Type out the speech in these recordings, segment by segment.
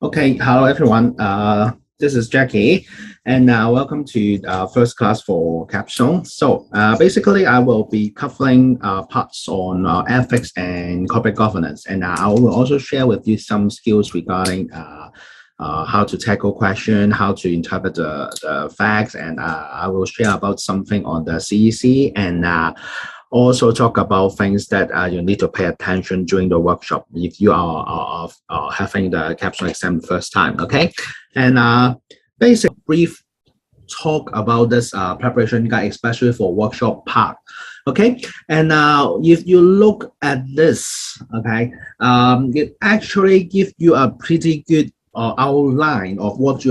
Okay, hello everyone. This is Jackie, and welcome to first class for Capstone. Basically, I will be covering parts on ethics and corporate governance, and I will also share with you some skills regarding how to tackle question, how to interpret the facts, and I will share about something on the CEC and also talk about things that you need to pay attention during the workshop if you are having the capstone exam first time. Okay, and basic brief talk about this preparation guide, especially for workshop part. Okay, and if you look at this, okay, it actually gives you a pretty good outline of what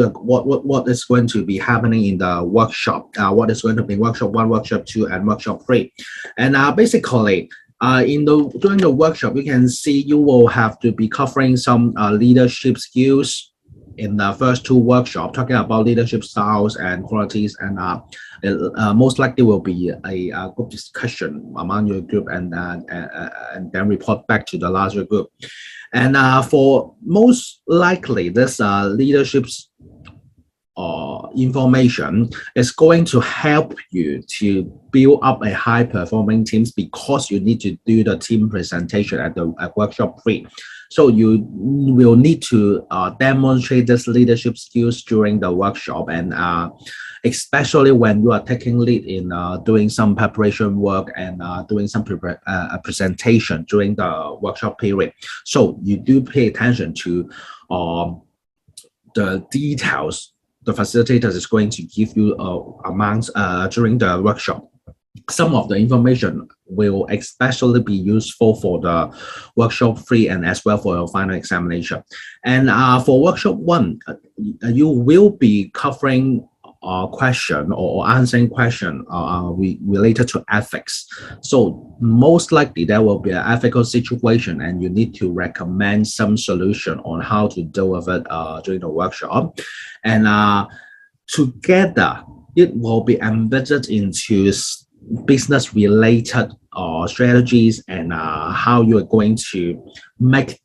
is going to be happening in the workshop. What is going to be workshop 1, workshop 2, and workshop 3, and basically. During the workshop, you can see you will have to be covering some leadership skills in the first two workshops, talking about leadership styles and qualities, and most likely will be a group discussion among your group, and then report back to the larger group. And for most likely, this leadership information is going to help you to build up a high performing teams, because you need to do the team presentation at workshop 3. So you will need to demonstrate this leadership skills during the workshop, and especially when you are taking lead in doing some preparation work and doing some presentation during the workshop period. So you do pay attention to the details the facilitator is going to give you amounts during the workshop. Some of the information will especially be useful for the workshop 3 and as well for your final examination. And for workshop 1, you will be covering question or answering question related to ethics. So most likely there will be an ethical situation, and you need to recommend some solution on how to deal with it during the workshop. And together, it will be embedded into business related strategies, and how you are going to make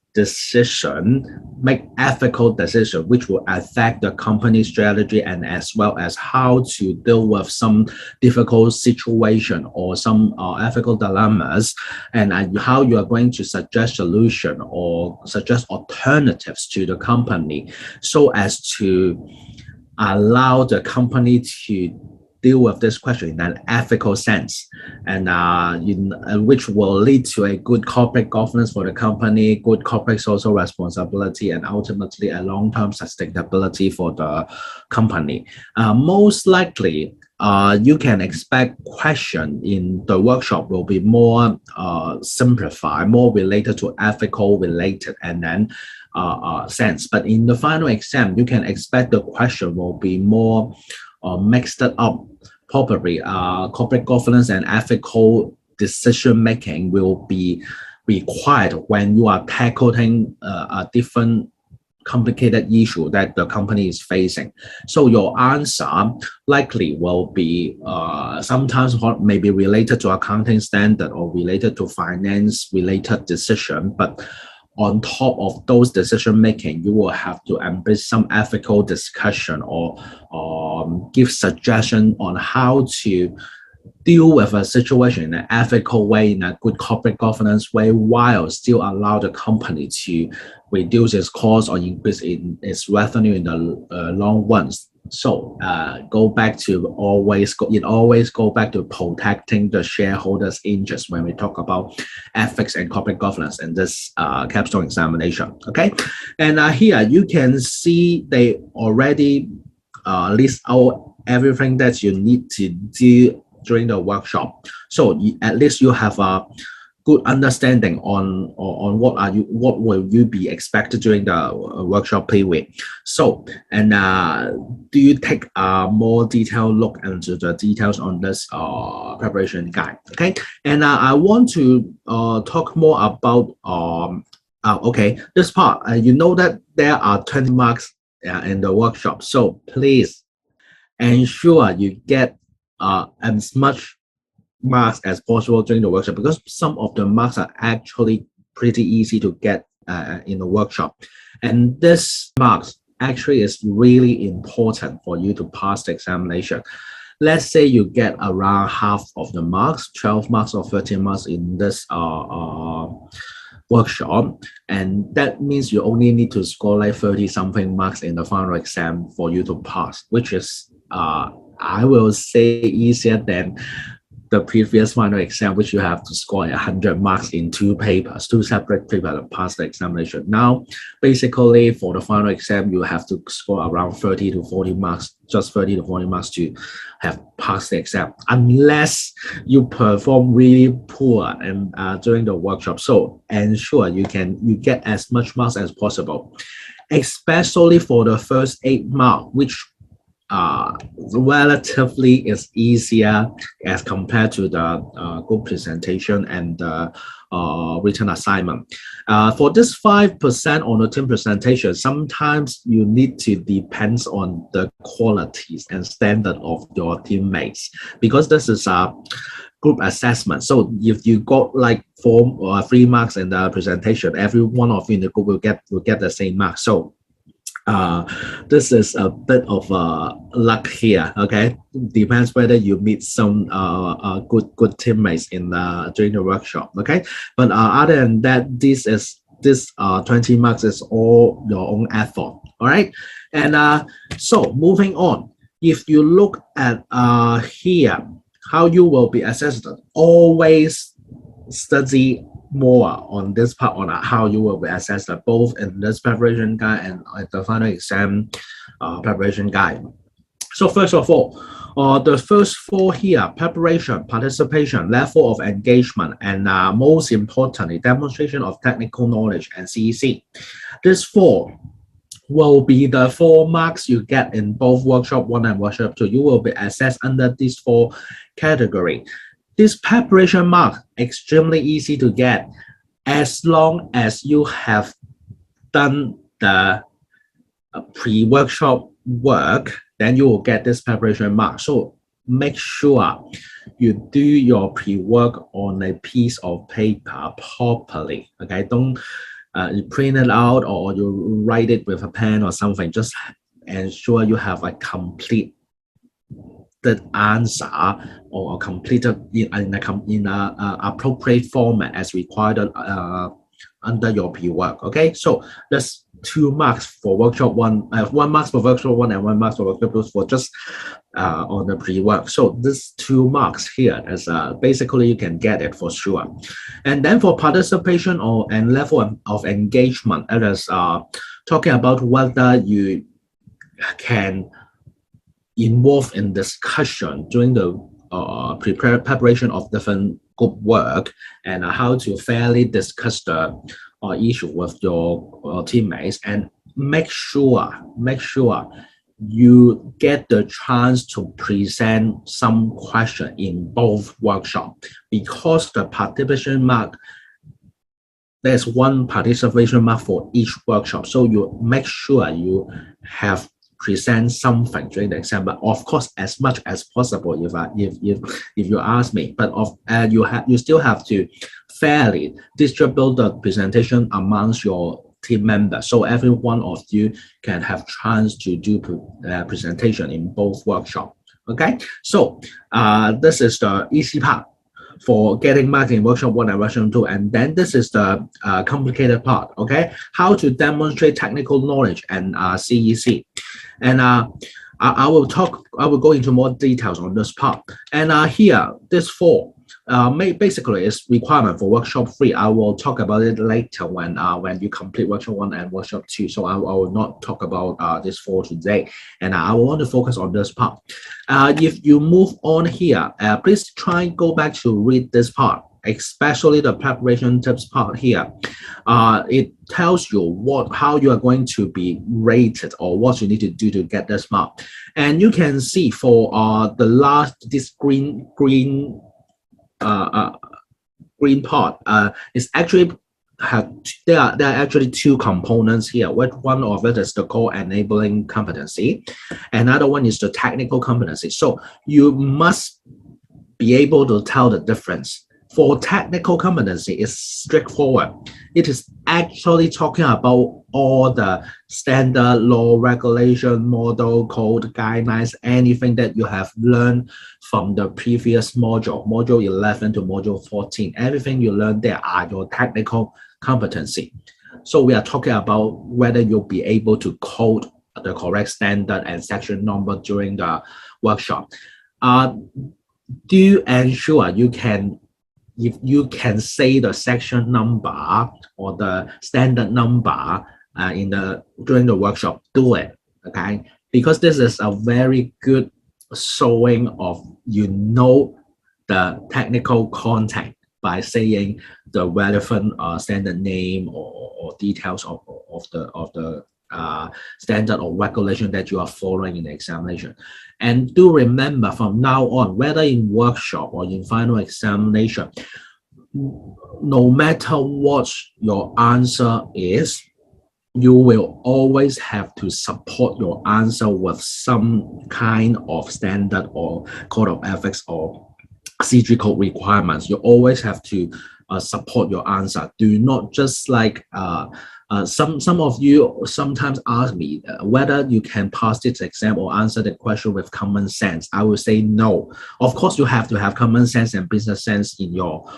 ethical decision, which will affect the company strategy, and as well as how to deal with some difficult situation or some ethical dilemmas, and how you are going to suggest solution or suggest alternatives to the company, so as to allow the company to deal with this question in an ethical sense, and which will lead to a good corporate governance for the company, good corporate social responsibility, and ultimately a long-term sustainability for the company. Most likely, you can expect question in the workshop will be more simplified, more related to ethical related, and then sense. But in the final exam, you can expect the question will be more mixed up. Probably corporate governance and ethical decision making will be required when you are tackling a different complicated issue that the company is facing. So your answer likely will be sometimes maybe related to accounting standard or related to finance related decision, but on top of those decision making, you will have to embrace some ethical discussion or give suggestion on how to deal with a situation in an ethical way, in a good corporate governance way, while still allow the company to reduce its cost or increase its revenue in the long run. So always go back to protecting the shareholders' interest when we talk about ethics and corporate governance in this capstone examination. Okay, and here you can see they already list out everything that you need to do during the workshop. So at least you have a good understanding on what will you be expected during the workshop period. So, and do you take a more detailed look into the details on this preparation guide? Okay, and I want to talk more about okay, this part. You know that there are 20 marks in the workshop, so please ensure you get as much marks as possible during the workshop, because some of the marks are actually pretty easy to get in the workshop. And this marks actually is really important for you to pass the examination. Let's say you get around half of the marks, 12 marks or 13 marks in this workshop, and that means you only need to score like 30 something marks in the final exam for you to pass, which is I will say easier than the previous final exam, which you have to score 100 marks in two separate papers to pass the examination. Now, basically for the final exam, you have to score around 30 to 40 marks, just 30 to 40 marks to have passed the exam, unless you perform really poor and during the workshop. So ensure you get as much marks as possible, especially for the first 8 marks, which relatively is easier as compared to the group presentation and the written assignment. For this 5% on the team presentation, sometimes you need to depend on the qualities and standard of your teammates, because this is a group assessment. So if you got like 4 or 3 marks in the presentation, every one of you in the group will get the same mark. So this is a bit of luck here. Okay, depends whether you meet some good teammates in during the workshop. Okay, but other than that, this 20 marks is all your own effort. All right, and so moving on, if you look at here, how you will be assessed, always study more on this part on how you will be assessed, both in this preparation guide and the final exam preparation guide. So first of all, the first 4 here: preparation, participation, level of engagement, and most importantly, demonstration of technical knowledge and CEC. This 4 will be the 4 marks you get in both workshop 1 and workshop 2. You will be assessed under these 4 categories. This preparation mark extremely easy to get as long as you have done the pre-workshop work. Then you will get this preparation mark. So make sure you do your pre-work on a piece of paper properly. Okay, don't you print it out or you write it with a pen or something. Just ensure you have a complete the answer or completed in a appropriate format as required under your pre-work. Okay, so that's 2 marks for workshop 1, 1 marks for workshop 1 and 1 marks for workshop 2 for just on the pre-work. So this 2 marks here is basically you can get it for sure. And then for participation and level of engagement, it is talking about whether you can involved in discussion during the preparation of different group work, and how to fairly discuss the issue with your teammates, and make sure you get the chance to present some question in both workshops, because the participation mark, there's 1 participation mark for each workshop. So you make sure you have present something during the exam, but of course as much as possible if you ask me, but you still have to fairly distribute the presentation amongst your team members, so every one of you can have chance to do presentation in both workshops. Okay, so this is the easy part for getting marks in workshop 1 and workshop 2, and then this is the complicated part. Okay, how to demonstrate technical knowledge and CEC, and I will go into more details on this part. And here, this 4 basically is requirement for workshop 3. I will talk about it later when you complete workshop 1 and workshop 2. So I will not talk about this 4 today, and I will want to focus on this part. If you move on here, please try and go back to read this part, especially the preparation tips part here. It tells you how you are going to be rated or what you need to do to get this mark. And you can see for this green part is actually there are actually 2 components here. One of it is the core enabling competency, another one is the technical competency. So you must be able to tell the difference For technical competency, it's straightforward. It is actually talking about all the standard law, regulation, model, code, guidelines, anything that you have learned from the previous module 11 to module 14. Everything you learn there are your technical competency. So we are talking about whether you'll be able to code the correct standard and section number during the workshop. Do ensure if you can say the section number or the standard number during the workshop, do it, okay? Because this is a very good showing of the technical content by saying the relevant standard name or details of the standard or regulation that you are following in the examination. And do remember from now on, whether in workshop or in final examination, no matter what your answer is, you will always have to support your answer with some kind of standard or code of ethics or CG code requirements. You always have to support your answer. Do not just like some of you sometimes ask me whether you can pass this exam or answer the question with common sense. I will say no. Of course, you have to have common sense and business sense in your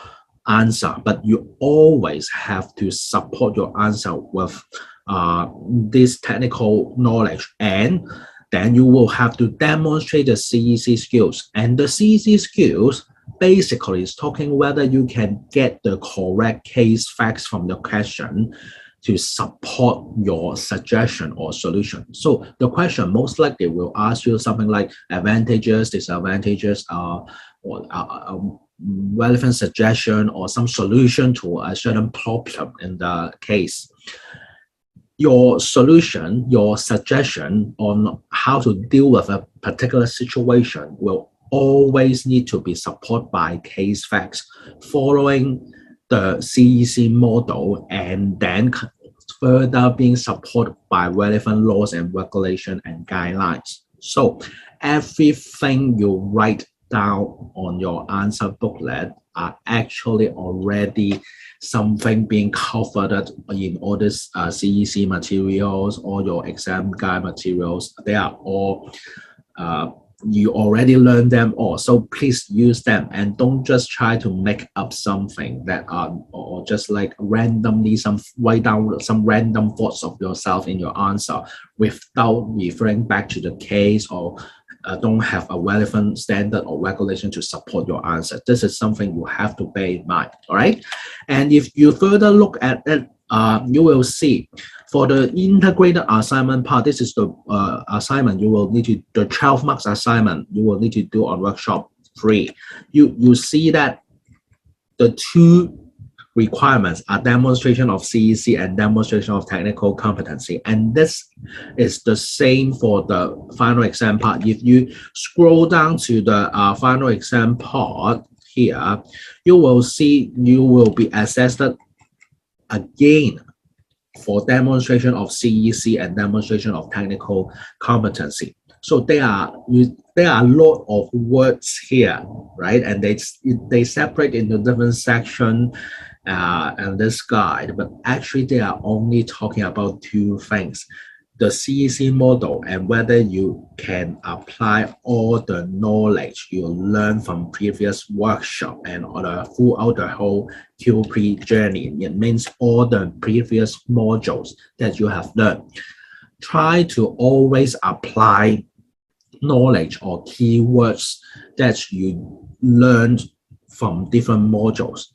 answer, but you always have to support your answer with this technical knowledge, and then you will have to demonstrate the CEC skills. And the CEC skills basically is talking whether you can get the correct case facts from the question to support your suggestion or solution. So the question most likely will ask you something like advantages, disadvantages, or relevant suggestion or some solution to a certain problem in the case. Your solution, your suggestion on how to deal with a particular situation will always need to be supported by case facts, following the CEC model, and then further being supported by relevant laws and regulation and guidelines. So everything you write down on your answer booklet are actually already something being covered in all these CEC materials or your exam guide materials. They are all you already learned them all, so please use them and don't just try to make up something that or just like randomly write down some random thoughts of yourself in your answer without referring back to the case, or don't have a relevant standard or regulation to support your answer. This is something you have to bear in mind. All right, and if you further look at it, you will see for the integrated assignment part, this is the assignment you will need to, the 12 marks assignment you will need to do on workshop 3. You see that the two requirements are demonstration of CEC and demonstration of technical competency. And this is the same for the final exam part. If you scroll down to the final exam part here, you will see you will be assessed again for demonstration of CEC and demonstration of technical competency. So there are a lot of words here, right? And they separate into different sections and this guide, but actually they are only talking about two things: the CEC model and whether you can apply all the knowledge you learned from previous workshop and throughout the whole QP journey. It means all the previous modules that you have learned. Try to always apply knowledge or keywords that you learned from different modules.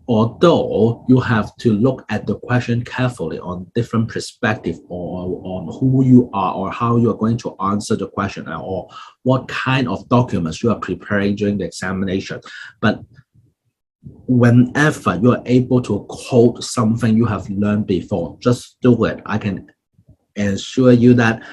Although you have to look at the question carefully on different perspective or on who you are or how you are going to answer the question or what kind of documents you are preparing during the examination. But whenever you are able to quote something you have learned before, just do it. I can assure you that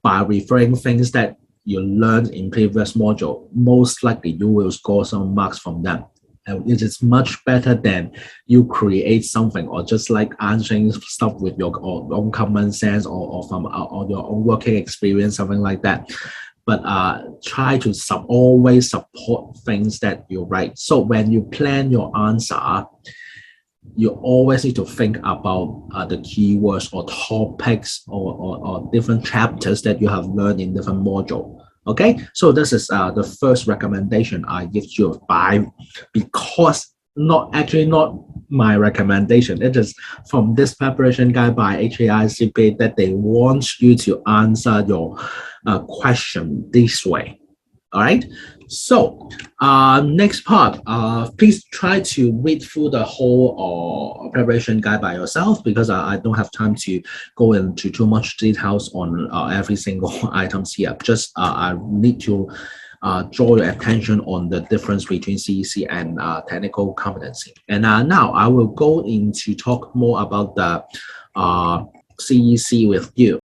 by referring things that you learned in previous module, most likely you will score some marks from them. And it is much better than you create something or just like answering stuff with your own common sense or from your own working experience, something like that. but try to always support things that you write. So when you plan your answer, you always need to think about the keywords or topics or different chapters that you have learned in different module. Okay, so this is the first recommendation I give you because not my recommendation. It is from this preparation guide by JackyLi that they want you to answer your question this way. All right. So next part, please try to read through the whole preparation guide by yourself because I don't have time to go into too much details on every single items here. Just I need to draw your attention on the difference between CEC and technical competency. And now I will go into talk more about the CEC with you.